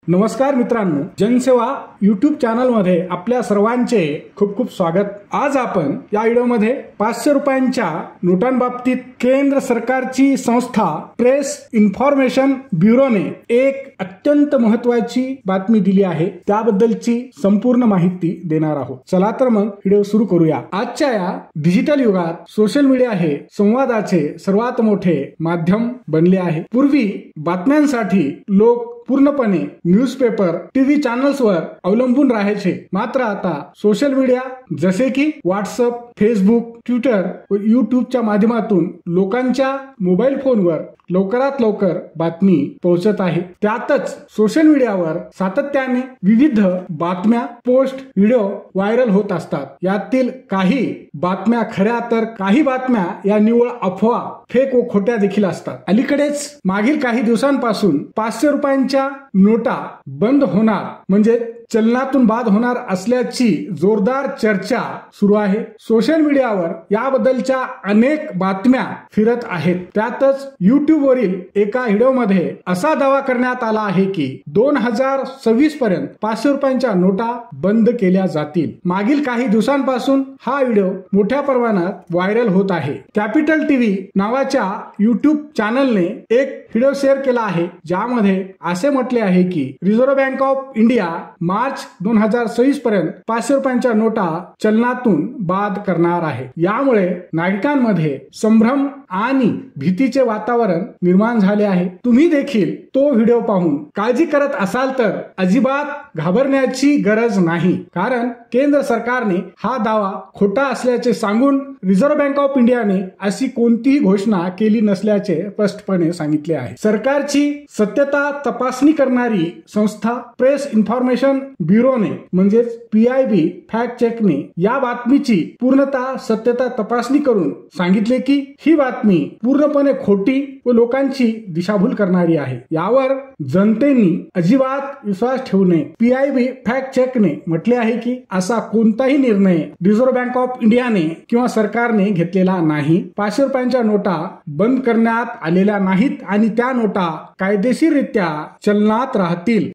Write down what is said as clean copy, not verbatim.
नमस्कार मित्रांनो, जनसेवा YouTube चॅनल मध्ये आपल्या सर्वांचे खूप खूप स्वागत। आज आपण या व्हिडिओमध्ये 500 रुपयांच्या नोटांबाबतीत केंद्र सरकारची संस्था प्रेस इन्फॉर्मेशन ब्युरोने एक अत्यंत महत्त्वाची बातमी दिली आहे, त्याबद्दलची संपूर्ण माहिती देणार आहोत। चला तर मग व्हिडिओ सुरू करूया। आजच्या या डिजिटल युगात सोशल मीडिया हे संवादाचे सर्वात मोठे माध्यम बनले आहे। पूर्वी बातम्यांसाठी लोक पूर्णपणे न्यूजपेपर, टीव्ही चॅनल्सवर अवलंबून राहायचे, मात्र आता सोशल मीडिया जसे की व्हॉट्सअप, फेसबुक, ट्विटर व युट्यूबच्या माध्यमातून लोकांच्या मोबाईल फोनवर लवकरात लवकर बातमी पोहोचत आहे। त्यातच सोशल मीडियावर सातत्याने विविध बातम्या, पोस्ट, व्हिडिओ व्हायरल होत असतात। यातील काही बातम्या खऱ्या तर काही बातम्या या निव्वळ अफवा, फेक व खोट्या देखील असतात। अलीकडेच मागील काही दिवसांपासून 500 रुपयांच्या नोटा बंद होणार म्हणजे चलनातून बाद होणार असल्याची जोरदार चर्चा सुरू आहे। सोशल मीडियावर याबद्दलच्या अनेक बातम्या फिरत आहेत। त्यातच YouTube वरील एका व्हिडिओमध्ये असा दावा करण्यात आला आहे की 2026 पर्यंत 500 रुपयांच्या नोटा बंद केल्या जातील। मागील काही दिवसांपासून हा व्हिडिओ मोठ्या प्रमाणात व्हायरल होत आहे। कॅपिटल टीव्ही नावाच्या YouTube चॅनलने एक व्हिडिओ शेअर केला आहे, ज्यामध्ये असे म्हटले आहे की reserve bank of India March 2026 पर्यंत 500 रुपयांच्या नोटा चलनातून बाद करणार आहे। यामुळे नागरिकांमध्ये संभ्रम आणि भीतीचे वातावरण निर्माण झाले आहे। तुम्ही देखील तो व्हिडिओ पाहून काळजी करत असाल तर अजिबात घाबरण्याची गरज नाही, कारण केंद्र सरकारने हा दावा खोटा असल्याचे सांगून रिझर्व्ह बँक ऑफ इंडियाने अशी कोणतीही घोषणा केली नसल्याचे स्पष्टपणे सांगितले आहे। सरकारची सत्यता तपासणी करणारी संस्था प्रेस इन्फॉर्मेशन ब्युरोने म्हणजेच PIB फॅक्ट चेकने या बातमीची पूर्णतः सत्यता तपासणी करून सांगितले की ही बातमी पूर्णपणे खोटी व लोकांची दिशाभूल करणारी आहे। यावर जनतेने अजिबात विश्वास ठेवू नये। PIB फॅक्ट चेकने म्हटले आहे की असा कोणताही निर्णय रिझर्व्ह बँक ऑफ इंडियाने किंवा सरकारने घेतलेला नाही। 500 रुपयांच्या नोटा बंद करण्यात आलेल्या नाहीत आणि त्या नोटा कायदेशीररित्या चलनात राहतील।